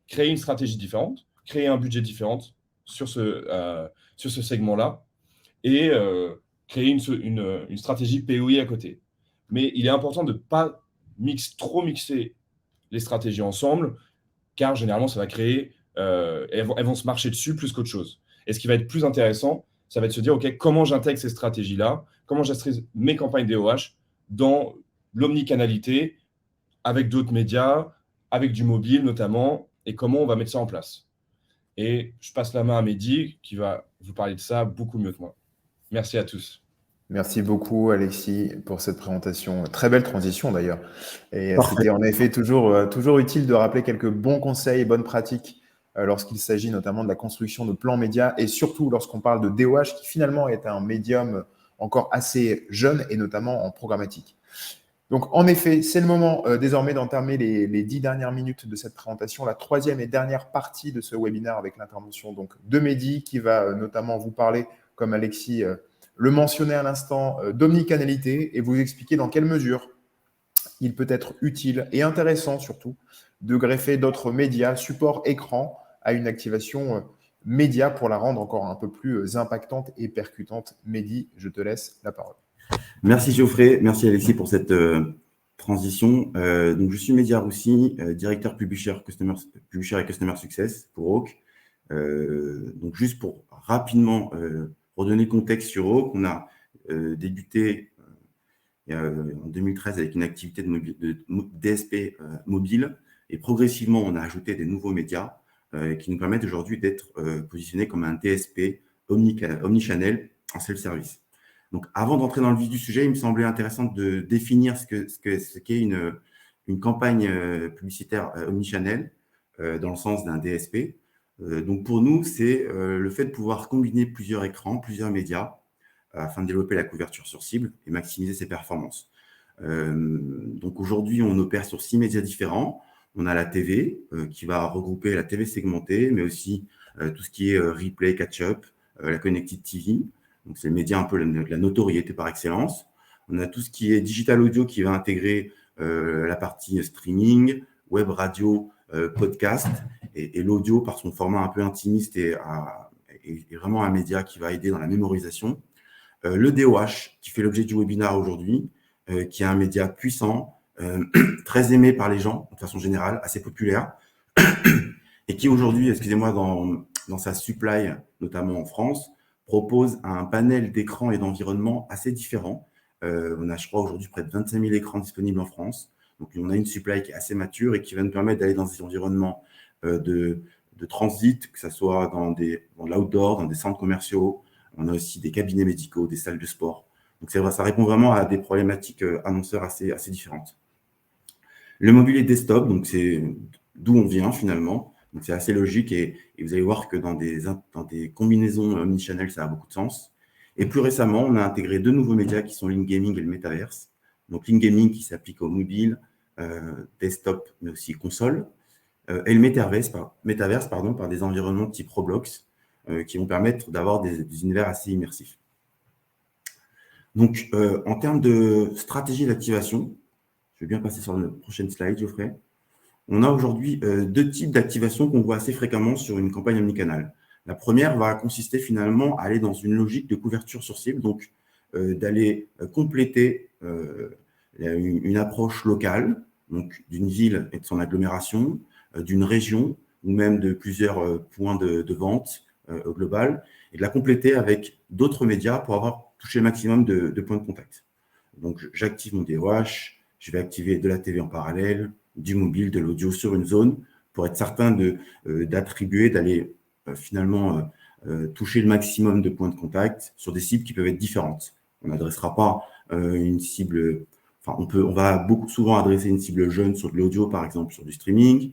créer une stratégie différente, créer un budget différent sur ce segment-là et créer une stratégie POI à côté. Mais il est important de ne pas trop mixer les stratégies ensemble, car généralement, ça va créer, elles vont se marcher dessus plus qu'autre chose. Et ce qui va être plus intéressant, ça va être de se dire, OK, comment j'intègre ces stratégies-là, comment j'intègre mes campagnes DOH dans l'omnicanalité, avec d'autres médias, avec du mobile notamment, et comment on va mettre ça en place. Et je passe la main à Mehdi, qui va vous parler de ça beaucoup mieux que moi. Merci à tous. Merci beaucoup, Alexis, pour cette présentation. Très belle transition, d'ailleurs. Et Parfait. c'était en effet toujours utile de rappeler quelques bons conseils et bonnes pratiques lorsqu'il s'agit notamment de la construction de plans médias et surtout lorsqu'on parle de DOH, qui finalement est un médium encore assez jeune et notamment en programmatique. Donc, en effet, c'est le moment désormais d'entamer les 10 dernières minutes de cette présentation, la troisième et dernière partie de ce webinaire avec l'intervention donc, de Mehdi, qui va notamment vous parler, comme Alexis le mentionnait à l'instant, d'omnicanalité et vous expliquer dans quelle mesure il peut être utile et intéressant surtout de greffer d'autres médias, support écran, à une activation média pour la rendre encore un peu plus impactante et percutante. Mehdi, je te laisse la parole. Merci Geoffrey, merci Alexis pour cette transition. Donc je suis Mehdi Roussi, directeur publisher et Customer Success pour Hawk. Donc juste pour rapidement redonner le contexte sur Hawk, on a débuté en 2013 avec une activité de DSP mobile et progressivement on a ajouté des nouveaux médias qui nous permettent aujourd'hui d'être positionnés comme un DSP omnichannel en self-service. Donc, avant d'entrer dans le vif du sujet, il me semblait intéressant de définir ce qu'est une campagne publicitaire omnichannel dans le sens d'un DSP. Donc, pour nous, c'est le fait de pouvoir combiner plusieurs écrans, plusieurs médias afin de développer la couverture sur cible et maximiser ses performances. Donc, aujourd'hui, on opère sur 6 médias différents. On a la TV qui va regrouper la TV segmentée, mais aussi tout ce qui est replay, catch-up, la connected TV. Donc, c'est le média un peu de la notoriété par excellence. On a tout ce qui est digital audio qui va intégrer la partie streaming, web radio, podcast et l'audio par son format un peu intimiste et vraiment un média qui va aider dans la mémorisation. Le DOH qui fait l'objet du webinaire aujourd'hui, qui est un média puissant, très aimé par les gens de façon générale, assez populaire et qui aujourd'hui, excusez-moi, dans sa supply, notamment en France, propose un panel d'écrans et d'environnements assez différents. On a, je crois, aujourd'hui près de 25 000 écrans disponibles en France. Donc, on a une supply qui est assez mature et qui va nous permettre d'aller dans des environnements de transit, que ce soit dans l'outdoor, dans des centres commerciaux. On a aussi des cabinets médicaux, des salles de sport. Donc, c'est vrai, ça répond vraiment à des problématiques annonceurs assez différentes. Le mobile et desktop, donc c'est d'où on vient finalement. Donc, c'est assez logique et vous allez voir que dans des combinaisons omnichannel, ça a beaucoup de sens. Et plus récemment, on a intégré 2 nouveaux médias qui sont l'in-gaming et le Metaverse. Donc, l'in-gaming qui s'applique au mobile, desktop, mais aussi console. Et le Metaverse, par des environnements type Roblox qui vont permettre d'avoir des univers assez immersifs. Donc, en termes de stratégie d'activation, je vais bien passer sur la prochaine slide, Geoffrey. On a aujourd'hui 2 types d'activation qu'on voit assez fréquemment sur une campagne omnicanal. La première va consister finalement à aller dans une logique de couverture sur cible, donc d'aller compléter une approche locale, donc d'une ville et de son agglomération, d'une région ou même de plusieurs points de vente au global, et de la compléter avec d'autres médias pour avoir touché le maximum de points de contact. Donc, j'active mon DOH, je vais activer de la TV en parallèle, du mobile, de l'audio sur une zone pour être certain d'attribuer, d'aller finalement toucher le maximum de points de contact sur des cibles qui peuvent être différentes. On n'adressera pas une cible, enfin on va souvent adresser une cible jeune sur de l'audio, par exemple sur du streaming,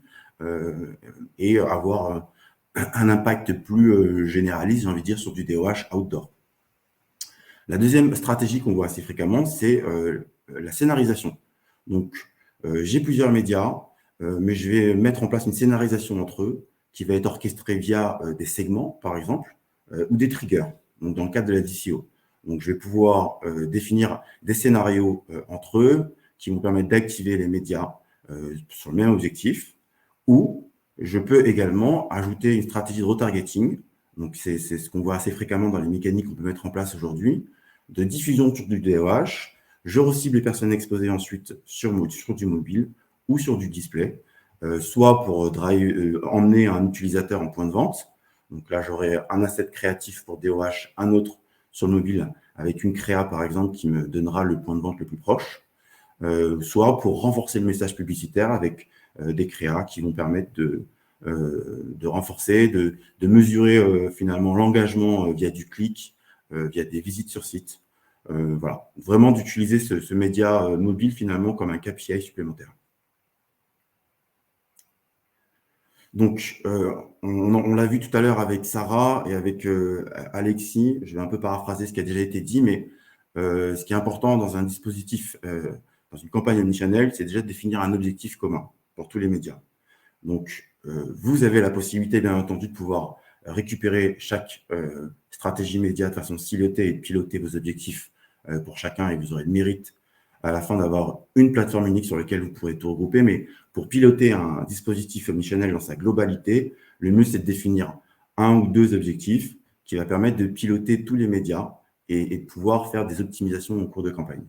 et avoir un impact plus généraliste, j'ai envie de dire, sur du DOH outdoor. La deuxième stratégie qu'on voit assez fréquemment, c'est la scénarisation. Donc, j'ai plusieurs médias, mais je vais mettre en place une scénarisation entre eux qui va être orchestrée via des segments, par exemple, ou des triggers, donc dans le cadre de la DCO. Donc, je vais pouvoir définir des scénarios entre eux qui vont permettre d'activer les médias sur le même objectif, ou je peux également ajouter une stratégie de retargeting. Donc, c'est ce qu'on voit assez fréquemment dans les mécaniques qu'on peut mettre en place aujourd'hui, de diffusion sur du DOH. Je recible les personnes exposées ensuite sur du mobile ou sur du display, soit pour emmener un utilisateur en point de vente. Donc là, j'aurai un asset créatif pour DOH, un autre sur le mobile avec une créa, par exemple, qui me donnera le point de vente le plus proche, soit pour renforcer le message publicitaire avec des créas qui vont permettre de renforcer, de mesurer finalement l'engagement via du clic, via des visites sur site. Voilà, vraiment d'utiliser ce média mobile finalement comme un KPI supplémentaire. Donc, on l'a vu tout à l'heure avec Sarah et avec Alexis. Je vais un peu paraphraser ce qui a déjà été dit, mais ce qui est important dans un dispositif, dans une campagne omnichannel, c'est déjà de définir un objectif commun pour tous les médias. Donc, vous avez la possibilité, bien entendu, de pouvoir récupérer chaque stratégie média de façon silotée et de piloter vos objectifs pour chacun, et vous aurez le mérite à la fin d'avoir une plateforme unique sur laquelle vous pourrez tout regrouper. Mais pour piloter un dispositif omnichannel dans sa globalité, le mieux, c'est de définir un ou deux objectifs qui va permettre de piloter tous les médias et de pouvoir faire des optimisations au cours de campagne.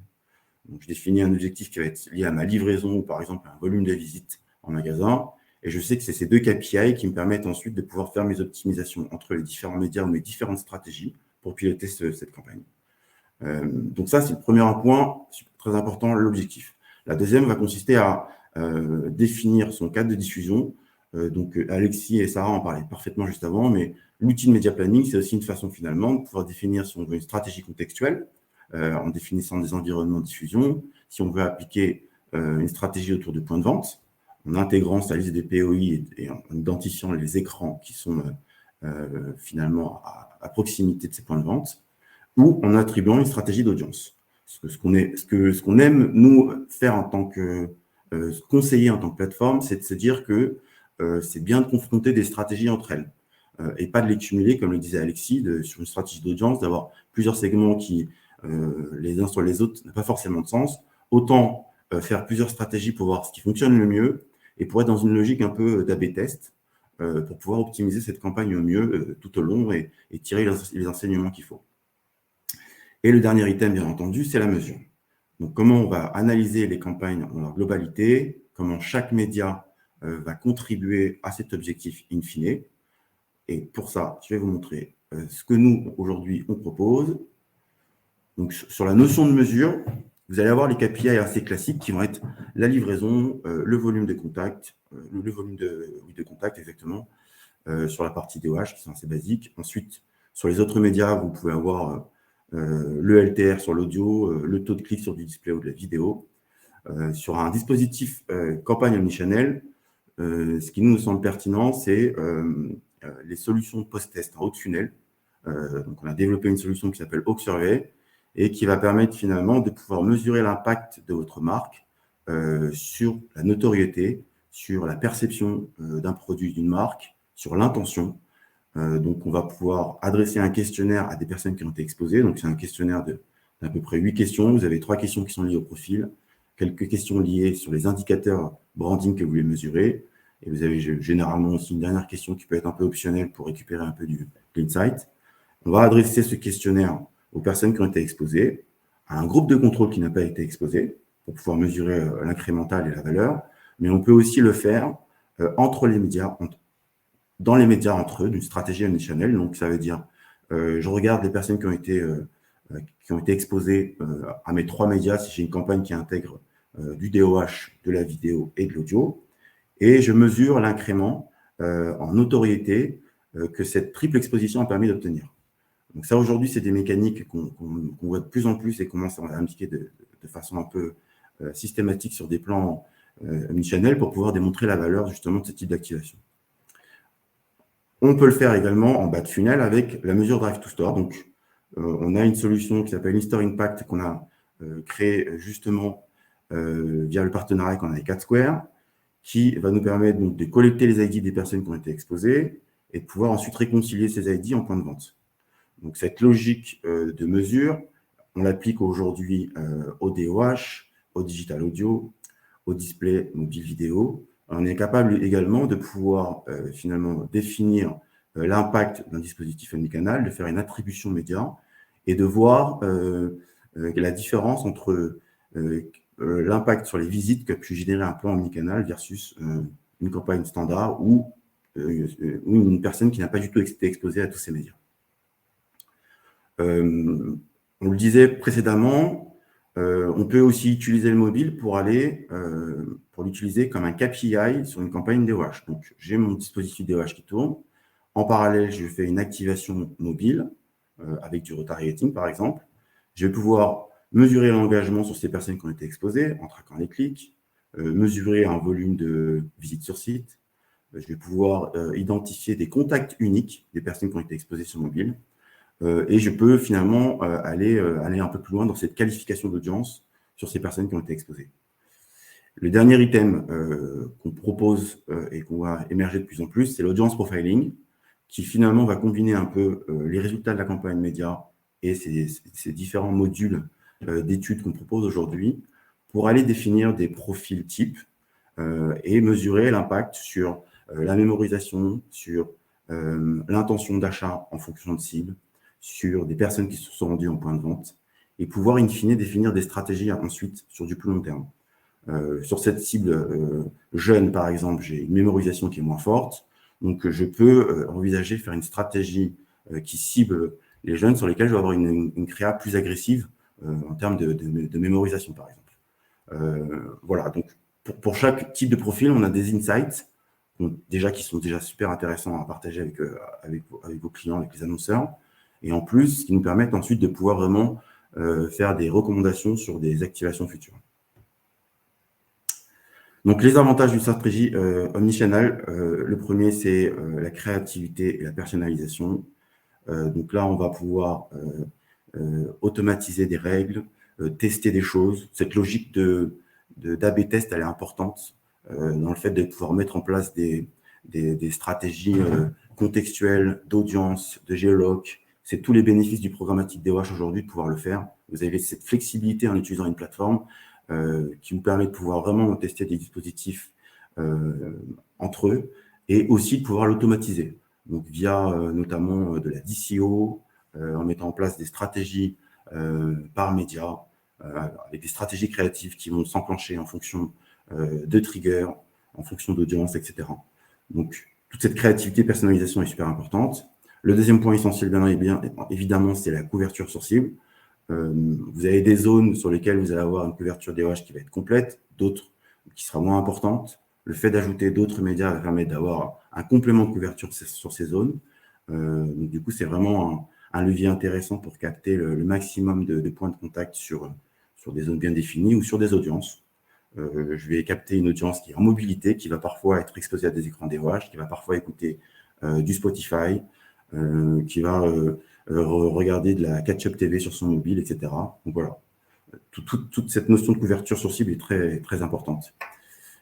Donc, je définis un objectif qui va être lié à ma livraison ou par exemple à un volume de visites en magasin. Et je sais que c'est ces deux KPI qui me permettent ensuite de pouvoir faire mes optimisations entre les différents médias ou mes différentes stratégies pour piloter cette campagne. Donc ça, c'est le premier point très important, l'objectif. La deuxième va consister à définir son cadre de diffusion. Donc Alexis et Sarah en parlaient parfaitement juste avant, mais l'outil de média planning, c'est aussi une façon finalement de pouvoir définir si on veut une stratégie contextuelle en définissant des environnements de diffusion, si on veut appliquer une stratégie autour de points de vente, en intégrant sa liste des POI et en identifiant les écrans qui sont finalement à proximité de ces points de vente, ou en attribuant une stratégie d'audience. Ce qu'on aime, nous, faire en tant que conseiller, en tant que plateforme, c'est de se dire que c'est bien de confronter des stratégies entre elles et pas de les cumuler, comme le disait Alexis, sur une stratégie d'audience, d'avoir plusieurs segments qui, les uns sur les autres, n'a pas forcément de sens. Autant faire plusieurs stratégies pour voir ce qui fonctionne le mieux et pour être dans une logique un peu d'A/B test pour pouvoir optimiser cette campagne au mieux tout au long et tirer les enseignements qu'il faut. Et le dernier item, bien entendu, c'est la mesure. Donc, comment on va analyser les campagnes dans leur globalité, comment chaque média va contribuer à cet objectif in fine. Et pour ça, je vais vous montrer ce que nous, aujourd'hui, on propose. Donc, sur la notion de mesure, vous allez avoir les KPI assez classiques qui vont être la livraison, le volume de contact, le volume de contact exactement, sur la partie DOH qui sont assez basiques. Ensuite, sur les autres médias, vous pouvez avoir le LTR sur l'audio, le taux de clic sur du display ou de la vidéo. Sur un dispositif campagne omnichannel, ce qui nous semble pertinent, c'est les solutions post-test en haut de funnel. Donc, on a développé une solution qui s'appelle Hawk Survey et qui va permettre finalement de pouvoir mesurer l'impact de votre marque sur la notoriété, sur la perception d'un produit, d'une marque, sur l'intention. Donc, on va pouvoir adresser un questionnaire à des personnes qui ont été exposées. Donc, c'est un questionnaire d'à peu près 8 questions. Vous avez 3 questions qui sont liées au profil, quelques questions liées sur les indicateurs branding que vous voulez mesurer. Et vous avez généralement aussi une dernière question qui peut être un peu optionnelle pour récupérer un peu de l'insight. On va adresser ce questionnaire aux personnes qui ont été exposées, à un groupe de contrôle qui n'a pas été exposé, pour pouvoir mesurer l'incrémental et la valeur. Mais on peut aussi le faire entre les médias, dans les médias entre eux, d'une stratégie omnichannel. Donc, ça veut dire, je regarde les personnes qui ont été exposées à mes 3 médias, si j'ai une campagne qui intègre du DOH, de la vidéo et de l'audio. Et je mesure l'incrément en notoriété que cette triple exposition a permis d'obtenir. Donc ça, aujourd'hui, c'est des mécaniques qu'on voit de plus en plus et qu'on commence à indiquer de façon un peu systématique sur des plans omnichannel pour pouvoir démontrer la valeur justement de ce type d'activation. On peut le faire également en bas de funnel avec la mesure Drive to Store. Donc, on a une solution qui s'appelle In-Store Impact qu'on a créée justement via le partenariat qu'on a avec AdSquare, qui va nous permettre donc de collecter les ID des personnes qui ont été exposées et de pouvoir ensuite réconcilier ces ID en point de vente. Donc, cette logique de mesure, on l'applique aujourd'hui au DOH, au digital audio, au display mobile vidéo. On est capable également de pouvoir finalement définir l'impact d'un dispositif omnicanal, de faire une attribution média et de voir la différence entre l'impact sur les visites qu'a pu générer un plan omnicanal versus une campagne standard ou une personne qui n'a pas du tout été exposée à tous ces médias. On le disait précédemment, on peut aussi utiliser le mobile pour l'utiliser comme un KPI sur une campagne DOH. Donc, j'ai mon dispositif DOH qui tourne. En parallèle, je fais une activation mobile avec du retargeting, par exemple. Je vais pouvoir mesurer l'engagement sur ces personnes qui ont été exposées en traquant les clics, mesurer un volume de visites sur site. Je vais pouvoir identifier des contacts uniques des personnes qui ont été exposées sur mobile. Et je peux finalement aller un peu plus loin dans cette qualification d'audience sur ces personnes qui ont été exposées. Le dernier item qu'on propose et qu'on va émerger de plus en plus, c'est l'audience profiling, qui finalement va combiner un peu les résultats de la campagne média et ces différents modules d'études qu'on propose aujourd'hui pour aller définir des profils types et mesurer l'impact sur la mémorisation, sur l'intention d'achat en fonction de cible, sur des personnes qui se sont rendues en point de vente et pouvoir, in fine, définir des stratégies ensuite sur du plus long terme. Sur cette cible jeune, par exemple, j'ai une mémorisation qui est moins forte, donc je peux envisager faire une stratégie qui cible les jeunes sur lesquels je vais avoir une créa plus agressive en termes de mémorisation, par exemple. Voilà, donc pour chaque type de profil, on a des insights qui sont déjà super intéressants à partager avec vos clients, avec les annonceurs. Et en plus, qui nous permettent ensuite de pouvoir vraiment faire des recommandations sur des activations futures. Donc, les avantages d'une stratégie omnichannel, le premier, c'est la créativité et la personnalisation. Donc là, on va pouvoir automatiser des règles, tester des choses. Cette logique d'A/B test, elle est importante dans le fait de pouvoir mettre en place des stratégies contextuelles, d'audience, de géoloc. C'est tous les bénéfices du programmatique DOH aujourd'hui de pouvoir le faire. Vous avez cette flexibilité en utilisant une plateforme qui vous permet de pouvoir vraiment tester des dispositifs entre eux et aussi de pouvoir l'automatiser. Donc via notamment de la DCO, en mettant en place des stratégies par média, avec des stratégies créatives qui vont s'enclencher en fonction de triggers, en fonction d'audience, etc. Donc toute cette créativité, personnalisation est super importante. Le deuxième point essentiel, bien évidemment, c'est la couverture sur cible. Vous avez des zones sur lesquelles vous allez avoir une couverture DOH qui va être complète, d'autres qui sera moins importante. Le fait d'ajouter d'autres médias va permettre d'avoir un complément de couverture sur ces zones. Donc, du coup, c'est vraiment un levier intéressant pour capter le maximum de points de contact sur des zones bien définies ou sur des audiences. Je vais capter une audience qui est en mobilité, qui va parfois être exposée à des écrans DOH, qui va parfois écouter du Spotify, qui va regarder de la catch-up TV sur son mobile, etc. Donc voilà, toute cette notion de couverture sur cible est très, très importante.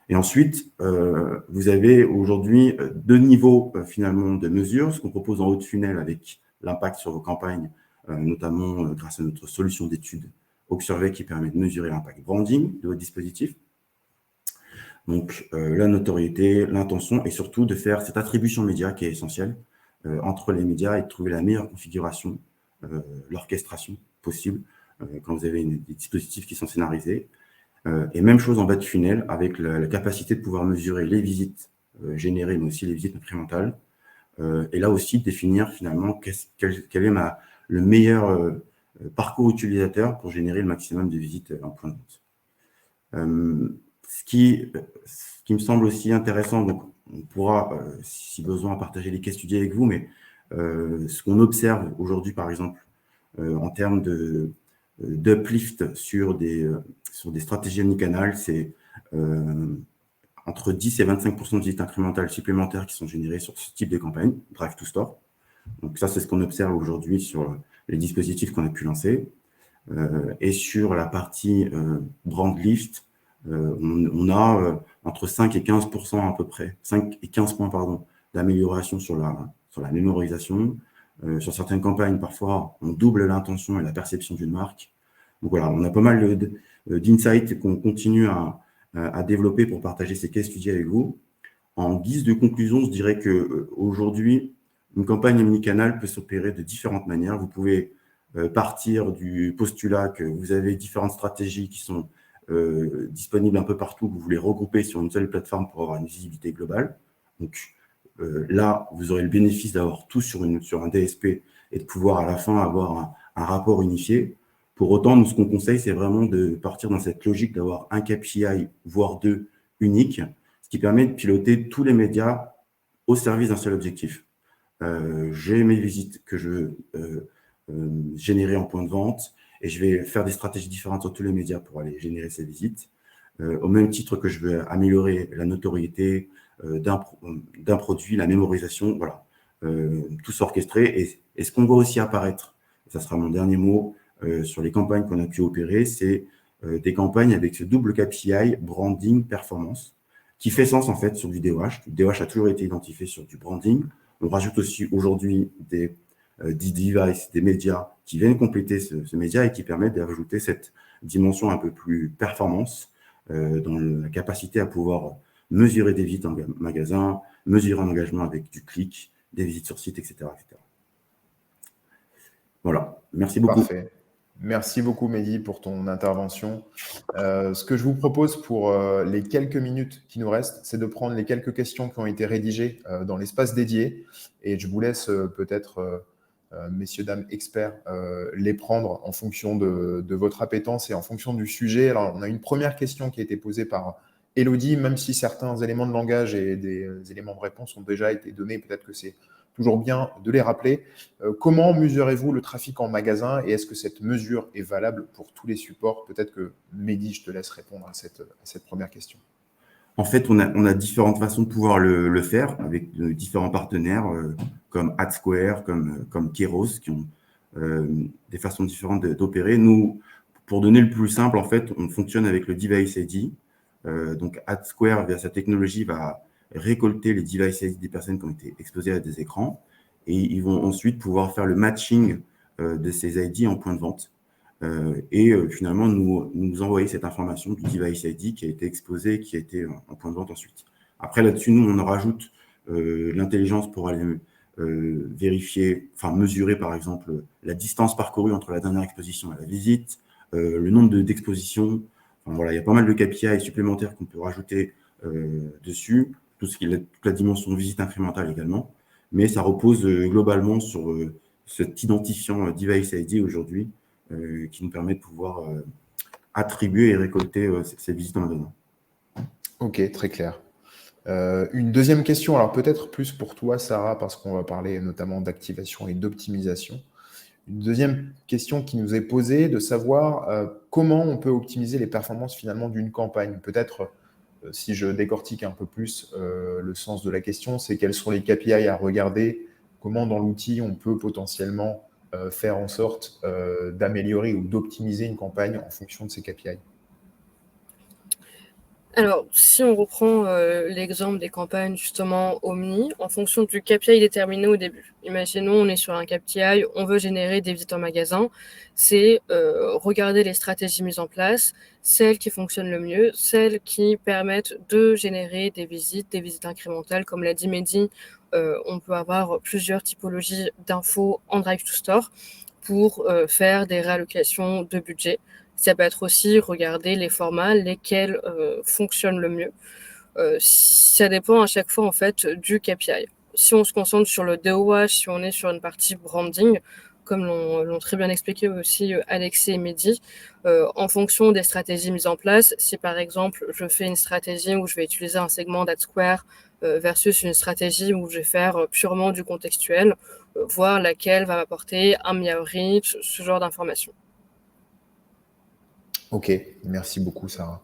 Et ensuite, vous avez aujourd'hui deux niveaux finalement de mesure, ce qu'on propose en haut de funnel avec l'impact sur vos campagnes, notamment grâce à notre solution d'études Observer qui permet de mesurer l'impact branding de votre dispositif. Donc la notoriété, l'intention et surtout de faire cette attribution média qui est essentielle entre les médias et de trouver la meilleure configuration, l'orchestration possible quand vous avez des dispositifs qui sont scénarisés. Et même chose en bas de funnel avec la capacité de pouvoir mesurer les visites générées, mais aussi les visites incrémentales. Et là aussi, définir finalement quel est le meilleur parcours utilisateur pour générer le maximum de visites en point de vente. Ce qui me semble aussi intéressant, donc on pourra, si besoin, partager les cas studies avec vous, mais ce qu'on observe aujourd'hui, par exemple, en termes d'uplift sur des stratégies omnicanal, c'est entre 10 et 25% de visites incrémentales supplémentaires qui sont générées sur ce type de campagne, Drive to Store. Donc ça, c'est ce qu'on observe aujourd'hui sur les dispositifs qu'on a pu lancer. Et sur la partie brand lift, on a entre 5 et 15% à peu près, 5 et 15 points pardon, d'amélioration sur la mémorisation. Sur certaines campagnes, parfois, on double l'intention et la perception d'une marque. Donc voilà, on a pas mal d'insights qu'on continue à développer pour partager ces case studies avec vous. En guise de conclusion, je dirais qu'aujourd'hui, une campagne omnicanal peut s'opérer de différentes manières. Vous pouvez partir du postulat que vous avez différentes stratégies qui sont disponibles un peu partout, que vous voulez regrouper sur une seule plateforme pour avoir une visibilité globale. Donc là, vous aurez le bénéfice d'avoir tout sur un DSP et de pouvoir à la fin avoir un rapport unifié. Pour autant, nous, ce qu'on conseille, c'est vraiment de partir dans cette logique d'avoir un KPI, voire deux, unique, ce qui permet de piloter tous les médias au service d'un seul objectif. J'ai mes visites que je veux générer en point de vente et je vais faire des stratégies différentes sur tous les médias pour aller générer ces visites. Au même titre que je veux améliorer la notoriété d'un produit, la mémorisation, voilà. Tout s'orchestrer. Et ce qu'on voit aussi apparaître, et ça sera mon dernier mot, sur les campagnes qu'on a pu opérer, c'est des campagnes avec ce double KPI, branding, performance, qui fait sens en fait sur du DOH. Le DOH a toujours été identifié sur du branding. On rajoute aussi aujourd'hui des devices, des médias qui viennent compléter ce média et qui permettent d'ajouter cette dimension un peu plus performance dans la capacité à pouvoir mesurer des visites en magasin, mesurer un engagement avec du clic, des visites sur site, etc. etc. Voilà, merci beaucoup. Parfait. Merci beaucoup, Mehdi, pour ton intervention. Ce que je vous propose pour les quelques minutes qui nous restent, c'est de prendre les quelques questions qui ont été rédigées dans l'espace dédié. Et je vous laisse peut-être, messieurs, dames experts, les prendre en fonction de votre appétence et en fonction du sujet. Alors, on a une première question qui a été posée par Elodie, même si certains éléments de langage et des éléments de réponse ont déjà été donnés, peut-être que c'est toujours bien de les rappeler. Comment mesurez-vous le trafic en magasin et est-ce que cette mesure est valable pour tous les supports? Peut-être que Mehdi, je te laisse répondre à cette première question. En fait, on a différentes façons de pouvoir le faire avec différents partenaires comme AdSquare, comme Keros, qui ont des façons différentes d'opérer. Nous, pour donner le plus simple, en fait, on fonctionne avec le Device ID. Donc, AdSquare, via sa technologie, va récolter les device ID des personnes qui ont été exposées à des écrans et ils vont ensuite pouvoir faire le matching de ces ID en point de vente et finalement nous envoyer cette information du device ID qui a été exposé, qui a été en point de vente ensuite. Après, là-dessus, nous, on en rajoute l'intelligence pour aller vérifier, enfin mesurer par exemple la distance parcourue entre la dernière exposition et la visite, le nombre d'expositions. Enfin, voilà, il y a pas mal de KPI supplémentaires qu'on peut rajouter dessus. Toute la dimension visite incrémentale également, mais ça repose globalement sur cet identifiant Device ID aujourd'hui qui nous permet de pouvoir attribuer et récolter ces visites en magasin. Ok, très clair. Une deuxième question, alors peut-être plus pour toi, Sarah, parce qu'on va parler notamment d'activation et d'optimisation. Une deuxième question qui nous est posée, de savoir comment on peut optimiser les performances finalement d'une campagne. Peut-être si je décortique un peu plus le sens de la question, c'est quels sont les KPI à regarder, comment dans l'outil on peut potentiellement faire en sorte d'améliorer ou d'optimiser une campagne en fonction de ces KPI. Alors, si on reprend l'exemple des campagnes justement Omni, en fonction du KPI déterminé au début. Imaginons, on est sur un KPI, on veut générer des visites en magasin, c'est regarder les stratégies mises en place, celles qui fonctionnent le mieux, celles qui permettent de générer des visites incrémentales. Comme l'a dit Mehdi, on peut avoir plusieurs typologies d'infos en Drive to Store pour faire des réallocations de budget. Ça peut être aussi regarder les formats, lesquels fonctionnent le mieux. Ça dépend à chaque fois en fait du KPI. Si on se concentre sur le DOH, si on est sur une partie branding, comme l'ont très bien expliqué aussi Alexis et Mehdi, en fonction des stratégies mises en place. Si par exemple, je fais une stratégie où je vais utiliser un segment d'AdSquare versus une stratégie où je vais faire purement du contextuel, voir laquelle va m'apporter un meilleur reach, ce genre d'informations. Ok, merci beaucoup Sarah.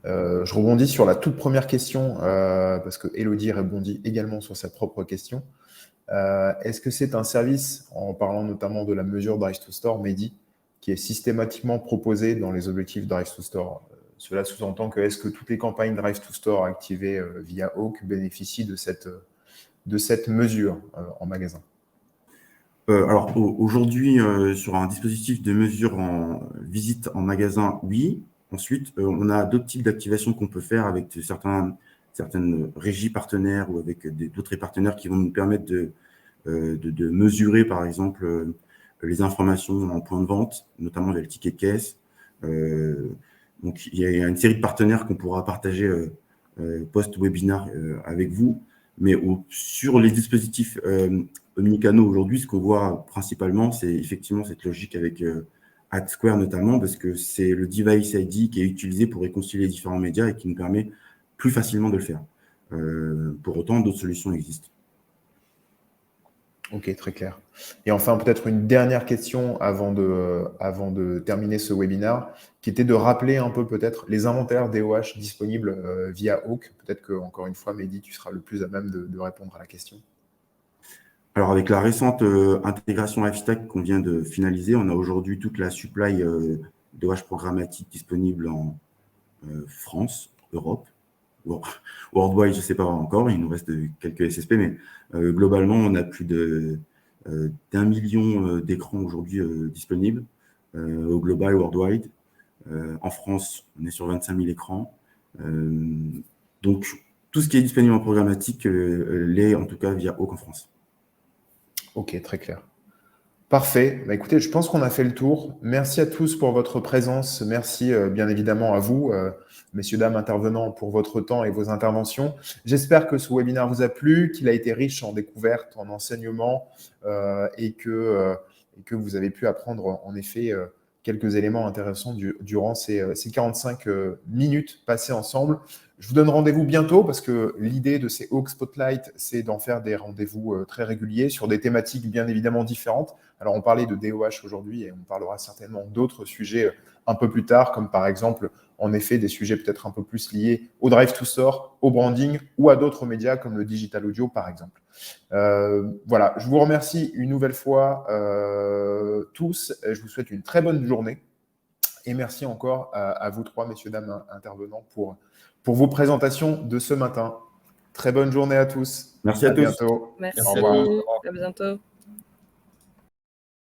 Je rebondis sur la toute première question parce que Elodie rebondit également sur sa propre question. Est-ce que c'est un service, en parlant notamment de la mesure Drive to Store, Mehdi, qui est systématiquement proposé dans les objectifs Drive to Store? Cela sous-entend que est-ce que toutes les campagnes Drive to Store activées via Hawk bénéficient de cette mesure en magasin? Alors aujourd'hui, sur un dispositif de mesure en visite en magasin, oui. Ensuite, on a d'autres types d'activations qu'on peut faire avec certaines régies partenaires ou avec d'autres partenaires qui vont nous permettre de mesurer, par exemple, les informations en point de vente, notamment via le ticket de caisse. Donc, il y a une série de partenaires qu'on pourra partager post-webinar avec vous. Mais sur les dispositifs omnicanaux aujourd'hui, ce qu'on voit principalement, c'est effectivement cette logique avec AdSquare notamment, parce que c'est le device ID qui est utilisé pour réconcilier les différents médias et qui nous permet plus facilement de le faire. Pour autant, d'autres solutions existent. Ok, très clair. Et enfin, peut-être une dernière question avant de terminer ce webinaire, qui était de rappeler un peu peut-être les inventaires DOH disponibles via Hawk. Peut-être que, encore une fois, Mehdi, tu seras le plus à même de répondre à la question. Alors, avec la récente intégration Hivestack qu'on vient de finaliser, on a aujourd'hui toute la supply DOH programmatique disponible en France, Europe, Worldwide, je ne sais pas encore, il nous reste quelques SSP, mais globalement, on a plus d'1 million d'écrans aujourd'hui disponibles au global, worldwide. En France, on est sur 25 000 écrans. Donc, tout ce qui est disponible en programmatique l'est en tout cas via Hawk en France. Ok, très clair. Parfait. Bah, écoutez, je pense qu'on a fait le tour. Merci à tous pour votre présence. Merci bien évidemment à vous, messieurs, dames intervenants, pour votre temps et vos interventions. J'espère que ce webinaire vous a plu, qu'il a été riche en découvertes, en enseignements et que vous avez pu apprendre en effet quelques éléments intéressants durant ces 45 minutes passées ensemble. Je vous donne rendez-vous bientôt parce que l'idée de ces Hawk Spotlight, c'est d'en faire des rendez-vous très réguliers sur des thématiques bien évidemment différentes. Alors, on parlait de DOH aujourd'hui et on parlera certainement d'autres sujets un peu plus tard, comme par exemple, en effet, des sujets peut-être un peu plus liés au Drive to Store, au branding ou à d'autres médias comme le digital audio, par exemple. Voilà, je vous remercie une nouvelle fois tous. Je vous souhaite une très bonne journée et merci encore à vous trois, messieurs, dames intervenants, pour vos présentations de ce matin. Très bonne journée à tous. Merci à tous. Bientôt. Merci, Merci à tous. à bientôt.